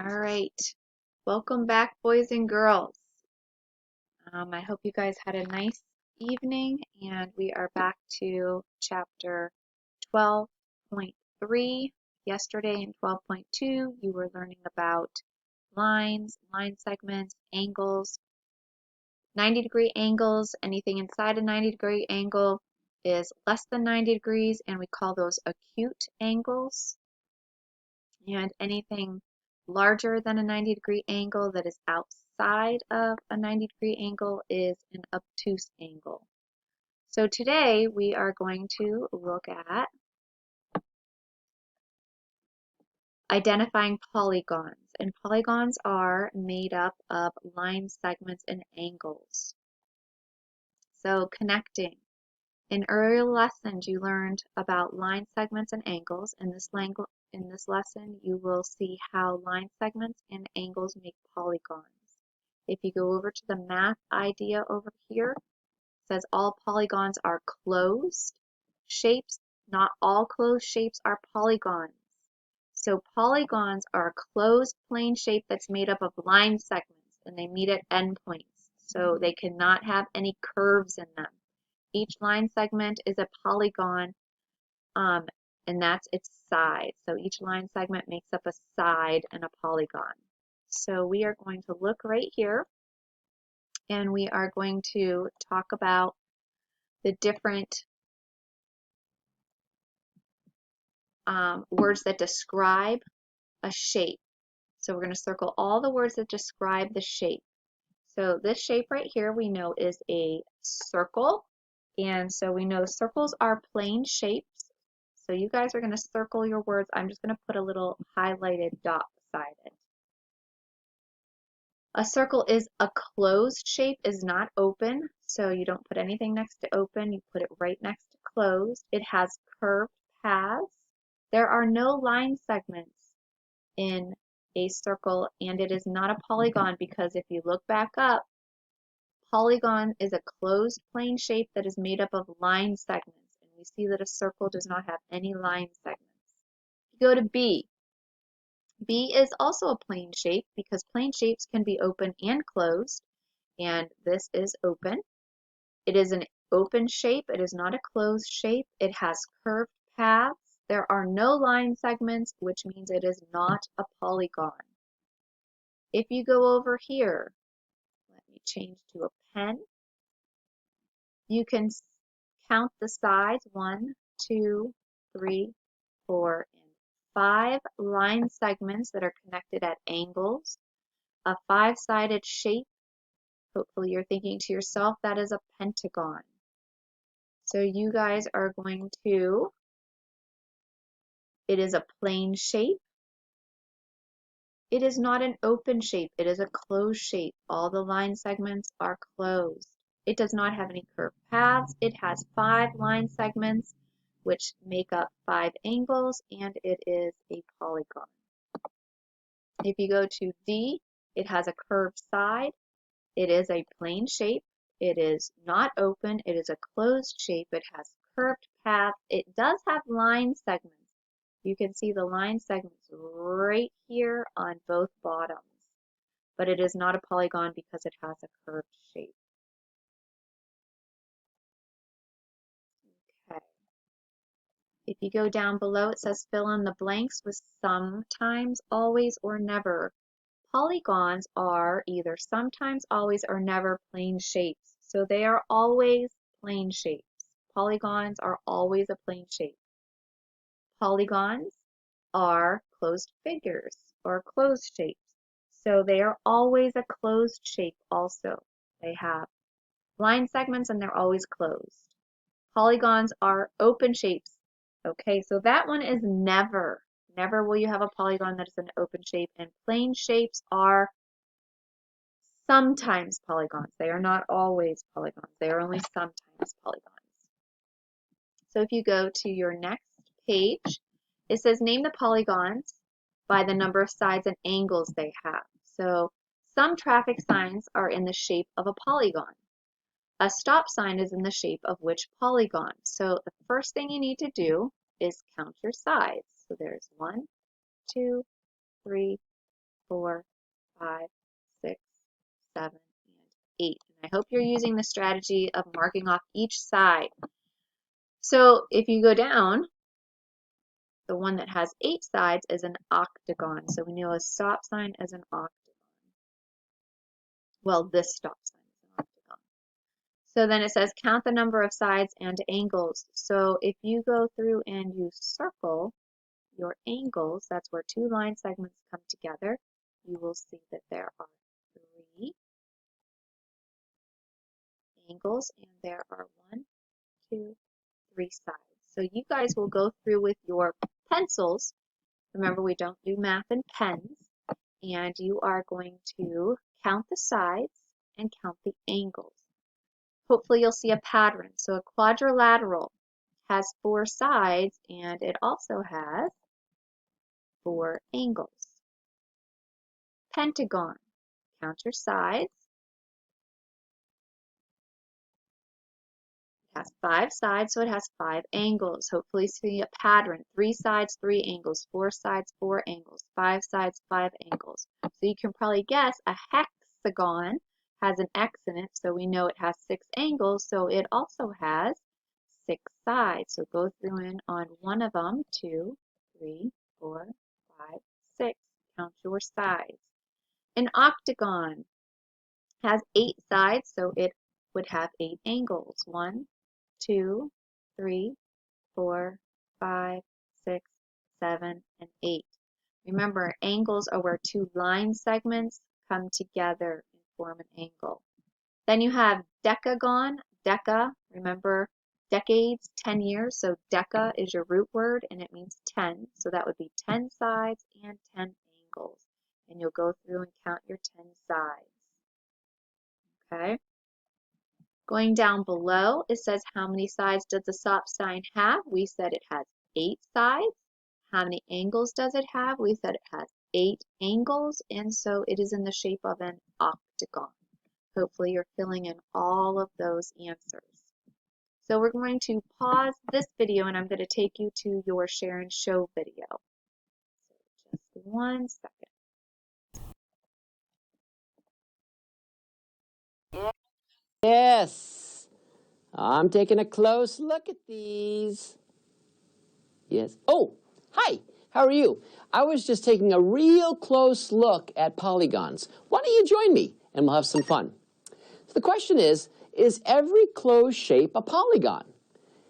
All right, welcome back, boys and girls. I hope you guys had a nice evening, and we are back to chapter 12.3. Yesterday in 12.2, you were learning about lines, line segments, angles, 90-degree angles. Anything inside a 90-degree angle is less than 90 degrees, and we call those acute angles. And anything larger than a 90-degree angle that is outside of a 90-degree angle is an obtuse angle. So today we are going to look at identifying polygons. And polygons are made up of line segments and angles. So connecting. In earlier lessons, you learned about line segments and angles. In this lesson, you will see how line segments and angles make polygons. If you go over to the math idea over here, it says all polygons are closed shapes. Not all closed shapes are polygons. So polygons are a closed plane shape that's made up of line segments, and they meet at endpoints. So they cannot have any curves in them. Each line segment is a polygon, and that's its side. So each line segment makes up a side and a polygon. So we are going to look right here, and we are going to talk about the different words that describe a shape. So we're going to circle all the words that describe the shape. So this shape right here we know is a circle, and so we know circles are plane shapes. So you guys are going to circle your words. I'm just going to put a little highlighted dot beside it. A circle is a closed shape, is not open, so you don't put anything next to open, you put it right next to closed. It has curved paths. There are no line segments in a circle, and it is not a polygon because if you look back up, polygon is a closed plane shape that is made up of line segments, and we see that a circle does not have any line segments. Go to B. B is also a plane shape because plane shapes can be open and closed, and this is open. It is an open shape. It is not a closed shape. It has curved paths. There are no line segments, which means it is not a polygon. If you go over here, let me change to a pen, you can count the sides, 1, 2, 3, 4, and 5 line segments that are connected at angles. A 5-sided shape, hopefully you're thinking to yourself, that is a pentagon. So you guys are going to, it is a plane shape. It is not an open shape, it is a closed shape. All the line segments are closed. It does not have any curved paths. It has 5 line segments which make up 5 angles, and it is a polygon. If you go to D, it has a curved side. It is a plane shape. It is not open. It is a closed shape. It has curved path. It does have line segments. You can see the line segments right here on both bottoms, but it is not a polygon because it has a curved shape. Okay. If you go down below, it says fill in the blanks with sometimes, always, or never. Polygons are either sometimes, always, or never plane shapes. So they are always plane shapes. Polygons are always a plane shape. Polygons are closed figures or closed shapes. So they are always a closed shape also. They have line segments and they're always closed. Polygons are open shapes. Okay, so that one is never. Never will you have a polygon that is an open shape, and plane shapes are sometimes polygons. They are not always polygons. They are only sometimes polygons. So if you go to your next page, it says name the polygons by the number of sides and angles they have. So some traffic signs are in the shape of a polygon. A stop sign is in the shape of which polygon? So the first thing you need to do is count your sides. So there's 1, 2, 3, 4, 5, 6, 7, and 8. And I hope you're using the strategy of marking off each side. So if you go down, the one that has 8 sides is an octagon. So we know a stop sign is an octagon. Well, this stop sign is an octagon. So then it says count the number of sides and angles. So if you go through and you circle your angles, that's where 2 line segments come together, you will see that there are 3 angles and there are 1, 2, 3 sides. So you guys will go through with your pencils. Remember, we don't do math in pens. And you are going to count the sides and count the angles. Hopefully you'll see a pattern. So a quadrilateral has 4 sides and it also has 4 angles. Pentagon, count your sides. It has 5 sides, so it has 5 angles. Hopefully see a pattern. 3 sides, 3 angles. 4 sides, 4 angles. 5 sides, 5 angles. So you can probably guess a hexagon has an X in it, so we know it has 6 angles, so it also has 6 sides. So go through and on one of them, 2, 3, 4, 5, 6. Count your sides. An octagon has 8 sides, so it would have 8 angles. 1, 2, 3, 4, 5, 6, 7, and 8. Remember, angles are where 2 line segments come together and form an angle. Then you have decagon. Deca, remember, decades, 10 years, so deca is your root word and it means 10. So that would be 10 sides and 10 angles. And you'll go through and count your 10 sides. Okay? Going down below, it says how many sides does the stop sign have? We said it has 8 sides. How many angles does it have? We said it has 8 angles, and so it is in the shape of an octagon. Hopefully you're filling in all of those answers. So we're going to pause this video and I'm going to take you to your share and show video. So just 1 second. Yes, I'm taking a close look at these. Yes. Oh, hi. How are you? I was just taking a real close look at polygons. Why don't you join me and we'll have some fun. So the question is every closed shape a polygon?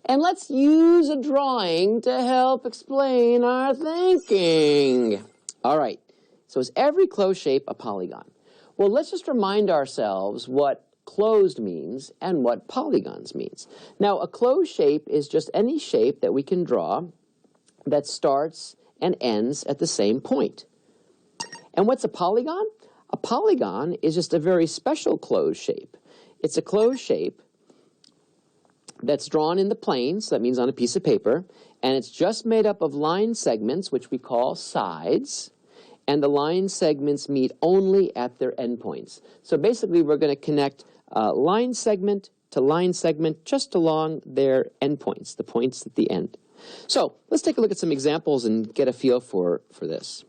And let's use a drawing to help explain our thinking. All right. So is every closed shape a polygon? Well, let's just remind ourselves what closed means and what polygons means. Now, a closed shape is just any shape that we can draw that starts and ends at the same point. And what's a polygon? A polygon is just a very special closed shape. It's a closed shape that's drawn in the plane, so that means on a piece of paper, and it's just made up of line segments, which we call sides, and the line segments meet only at their endpoints. So basically, we're going to connect line segment to line segment just along their endpoints, the points at the end. So let's take a look at some examples and get a feel for this.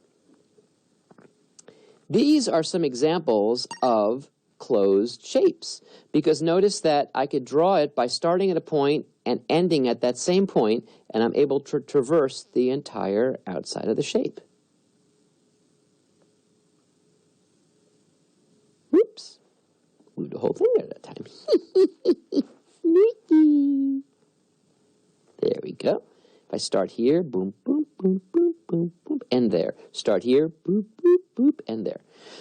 These are some examples of closed shapes, because notice that I could draw it by starting at a point and ending at that same point, and I'm able to traverse the entire outside of the shape. Whoops. Moved the whole thing there that time. Sneaky. There we go. If I start here, boom, boom, boom, boom, boom, boom, end there. Start here, boop, boop, boop, end there.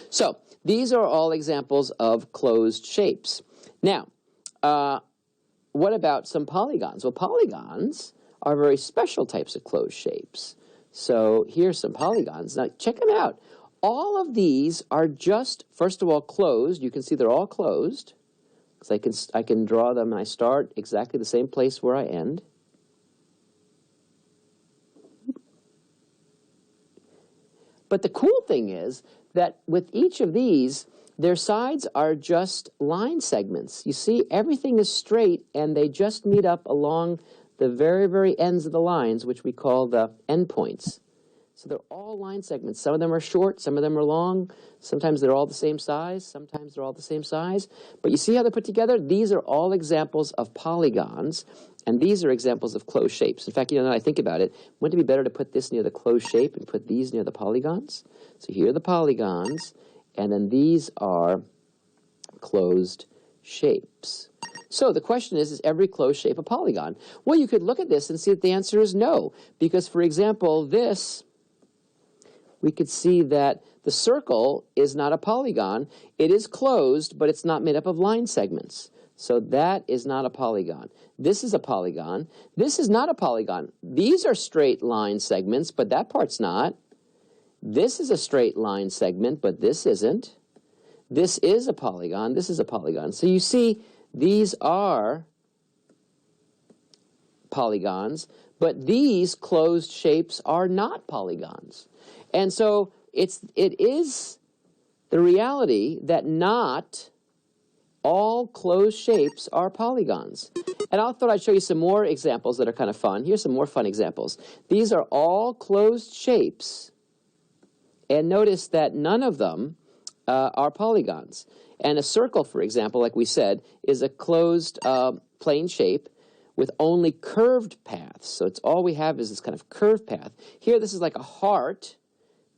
So these are all examples of closed shapes. Now, what about some polygons? Well, polygons are very special types of closed shapes. So here's some polygons. Now, check them out. All of these are just, first of all, closed. You can see they're all closed, because I can draw them and I start exactly the same place where I end. But the cool thing is that with each of these, their sides are just line segments. You see, everything is straight, and they just meet up along the very, very ends of the lines, which we call the endpoints. So they're all line segments. Some of them are short, some of them are long. Sometimes they're all the same size, sometimes they're all the same size. But you see how they're put together? These are all examples of polygons, and these are examples of closed shapes. In fact, you know, now I think about it, wouldn't it be better to put this near the closed shape and put these near the polygons? So here are the polygons, and then these are closed shapes. So the question is every closed shape a polygon? Well, you could look at this and see that the answer is no, because, for example, this, we could see that the circle is not a polygon. It is closed, but it's not made up of line segments. So that is not a polygon. This is a polygon. This is not a polygon. These are straight line segments, but that part's not. This is a straight line segment, but this isn't. This is a polygon. This is a polygon. So you see, these are polygons, but these closed shapes are not polygons. And so it is the reality that not all closed shapes are polygons. And I thought I'd show you some more examples that are kind of fun. Here's some more fun examples. These are all closed shapes, and notice that none of them are polygons. And a circle, for example, like we said, is a closed plane shape with only curved paths. So it's all we have is this kind of curved path. Here, this is like a heart,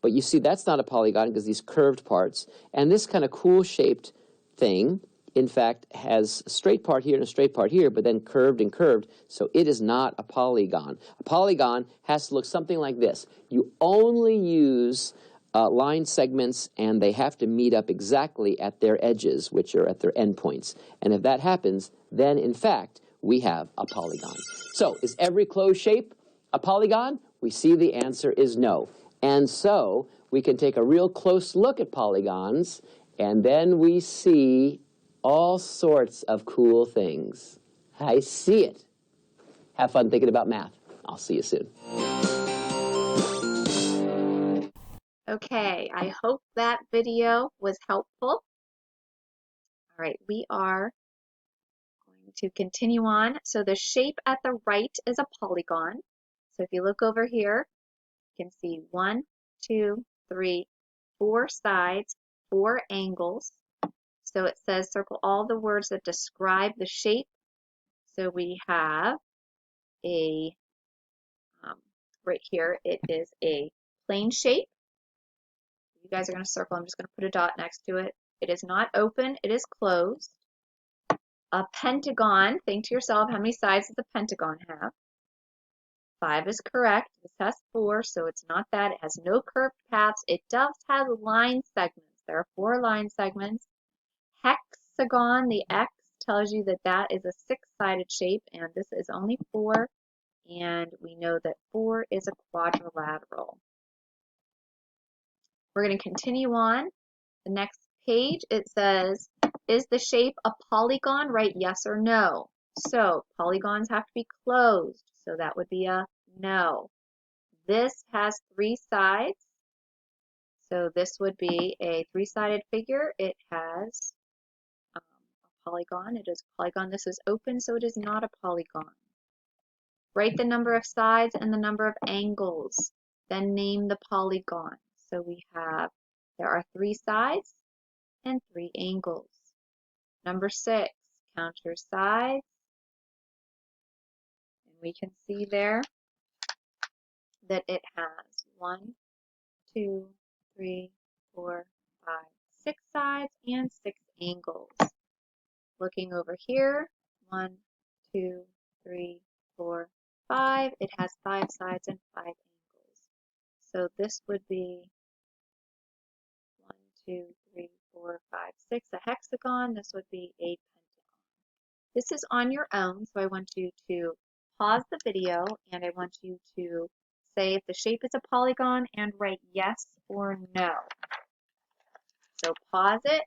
but you see that's not a polygon because these curved parts. And this kind of cool shaped thing, in fact, has a straight part here and a straight part here, but then curved and curved, so it is not a polygon. A polygon has to look something like this. You only use line segments, and they have to meet up exactly at their edges, which are at their endpoints. And if that happens, then, in fact, we have a polygon. So, is every closed shape a polygon? We see the answer is no. And so, we can take a real close look at polygons, and then we see all sorts of cool things. I see it. Have fun thinking about math. I'll see you soon. Okay, I hope that video was helpful. All right, we are going to continue on. So the shape at the right is a polygon. So if you look over here, you can see 1, 2, 3, 4 sides, 4 angles. So it says circle all the words that describe the shape. So we have a, right here, it is a plane shape. You guys are going to circle. I'm just going to put a dot next to it. It is not open. It is closed. A pentagon. Think to yourself, how many sides does a pentagon have? 5 is correct. This has 4, so it's not that. It has no curved paths. It does have line segments. There are 4 line segments. Hexagon, the X tells you that that is a 6-sided shape, and this is only 4. And we know that 4 is a quadrilateral. We're going to continue on. The next page, it says, is the shape a polygon? Write yes or no. So polygons have to be closed, so that would be a no. This has 3 sides, so this would be a 3-sided figure. It has a polygon. It is a polygon. This is open, so it is not a polygon. Write the number of sides and the number of angles. Then name the polygon. So we have, there are 3 sides and 3 angles. Number 6, count your sides. And we can see there that it has 1, 2, 3, 4, 5, 6 sides and 6 angles. Looking over here, 1, 2, 3, 4, 5. It has 5 sides and 5 angles. So this would be 1, 2, 3, 4, 5, 6, a hexagon. This would be a pentagon. This is on your own, so I want you to pause the video and I want you to say if the shape is a polygon and write yes or no. So pause it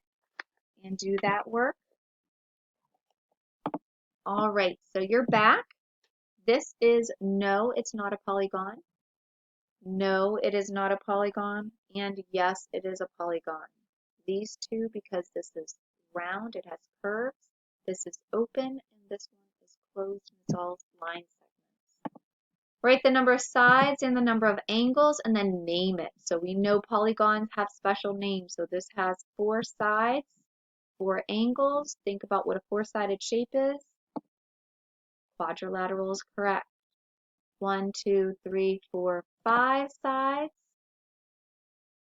and do that work. All right, so you're back. This is no, it's not a polygon. No, it is not a polygon. And yes, it is a polygon. These two, because this is round, it has curves. This is open, and this one is closed, and it's all line segments. Write the number of sides and the number of angles and then name it. So we know polygons have special names. So this has 4 sides, 4 angles. Think about what a 4-sided shape is. Quadrilateral is correct. 1, 2, 3, 4, 5 sides,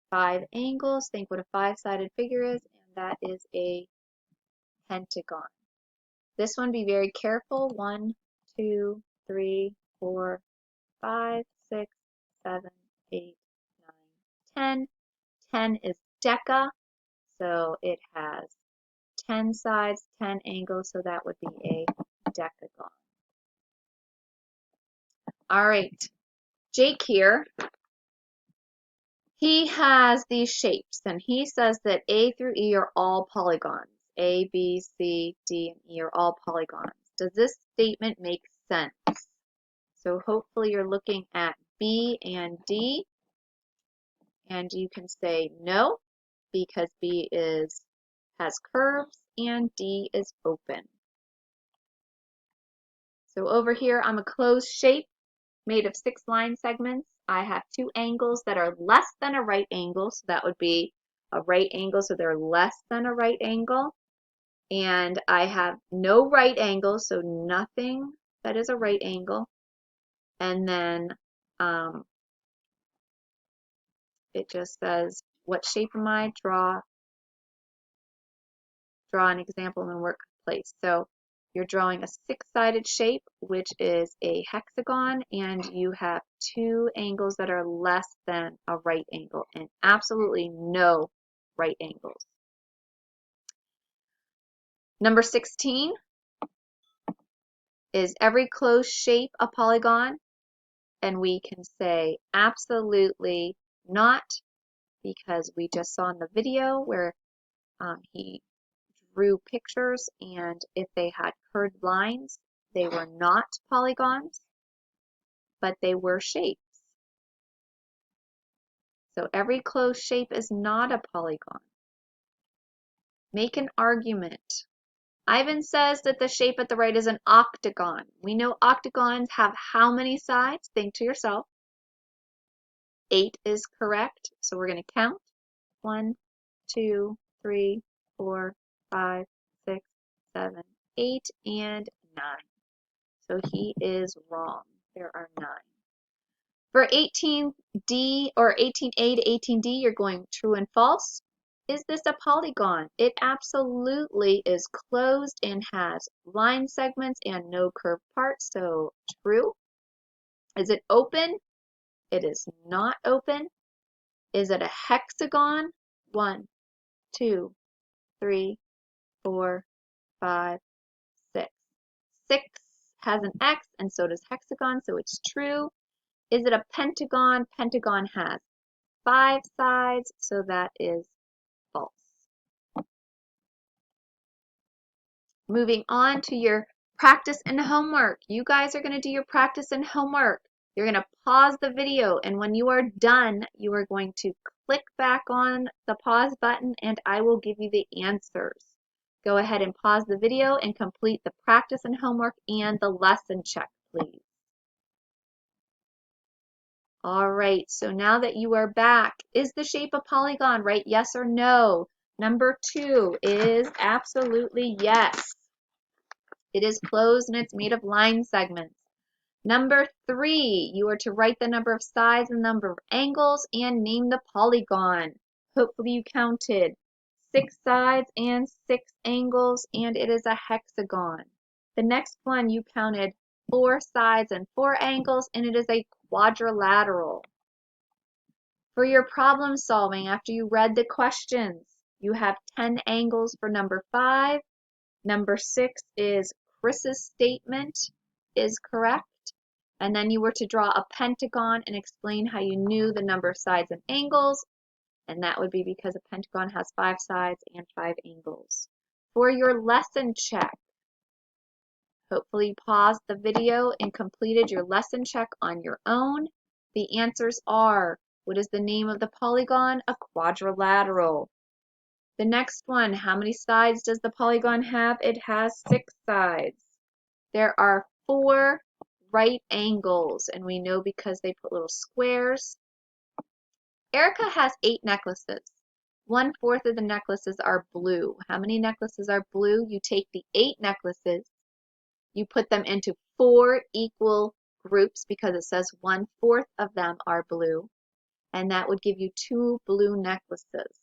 5 angles. Think what a 5-sided figure is, and that is a pentagon. This one, be very careful. 1, 2, 3, 4, 5, 6, 7, 8, 9, 10. 10 is deca, so it has 10 sides, 10 angles, so that would be a decagon. All right, Jake here, he has these shapes, and he says that A through E are all polygons. A, B, C, D, and E are all polygons. Does this statement make sense? So hopefully you're looking at B and D, and you can say no, because B has curves and D is open. So over here, I'm a closed shape made of 6 line segments. I have 2 angles that are less than a right angle, so that would be a right angle, so they're less than a right angle. And I have no right angle, so nothing that is a right angle. And then it just says, what shape am I? Draw an example and work place. So you're drawing a 6-sided shape, which is a hexagon, and you have 2 angles that are less than a right angle, and absolutely no right angles. Number 16, is every closed shape a polygon? And we can say absolutely not, because we just saw in the video where he drew pictures, and if they had curved lines, they were not polygons, but they were shapes. So every closed shape is not a polygon. Make an argument. Ivan says that the shape at the right is an octagon. We know octagons have how many sides? Think to yourself. 8 is correct, so we're going to count. 1, 2, 3, 4, 5, 6, 7, 8, and 9. So he is wrong. There are 9. For 18D or 18A to 18D, you're going true and false. Is this a polygon? It absolutely is closed and has line segments and no curved parts, so true. Is it open? It is not open. Is it a hexagon? 1, 2, 3, 4, 5, 6. 6 has an X, and so does hexagon, so it's true. Is it a pentagon? Pentagon has 5 sides, so that is false. Moving on to your practice and homework. You guys are going to do your practice and homework. You're going to pause the video, and when you are done, you are going to click back on the pause button, and I will give you the answers. Go ahead and pause the video and complete the practice and homework and the lesson check, please. All right, so now that you are back, is the shape a polygon, right? Yes or no? Number 2 is absolutely yes. It is closed and it's made of line segments. Number 3, you are to write the number of sides and number of angles and name the polygon. Hopefully you counted 6 sides and 6 angles, and it is a hexagon. The next one, you counted 4 sides and 4 angles, and it is a quadrilateral. For your problem solving, after you read the questions, you have 10 angles for number 5. Number 6 is Chris's statement is correct. And then you were to draw a pentagon and explain how you knew the number of sides and angles. And that would be because a pentagon has 5 sides and 5 angles. For your lesson check, hopefully you paused the video and completed your lesson check on your own. The answers are, what is the name of the polygon? A quadrilateral. The next one, how many sides does the polygon have? It has 6 sides. There are 4 right angles, and we know because they put little squares. Erica has 8 necklaces. 1/4 of the necklaces are blue. How many necklaces are blue? You take the 8 necklaces, you put them into 4 equal groups because it says 1/4 of them are blue, and that would give you 2 blue necklaces.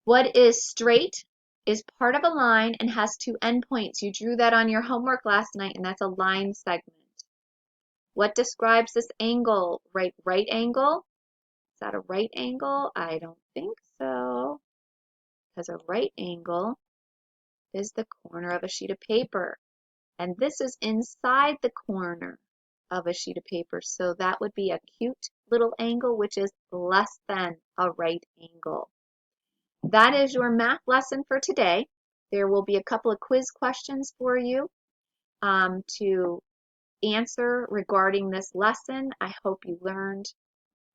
What is straight is part of a line and has 2 endpoints. You drew that on your homework last night, and that's a line segment. What describes this angle? Right angle? Is that a right angle? I don't think so, because a right angle is the corner of a sheet of paper. And this is inside the corner of a sheet of paper. So that would be a cute little angle, which is less than a right angle. That is your math lesson for today. There will be a couple of quiz questions for you to answer regarding this lesson. I hope you learned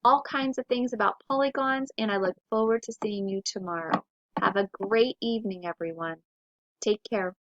all kinds of things about polygons, and I look forward to seeing you tomorrow. Have a great evening, everyone. Take care.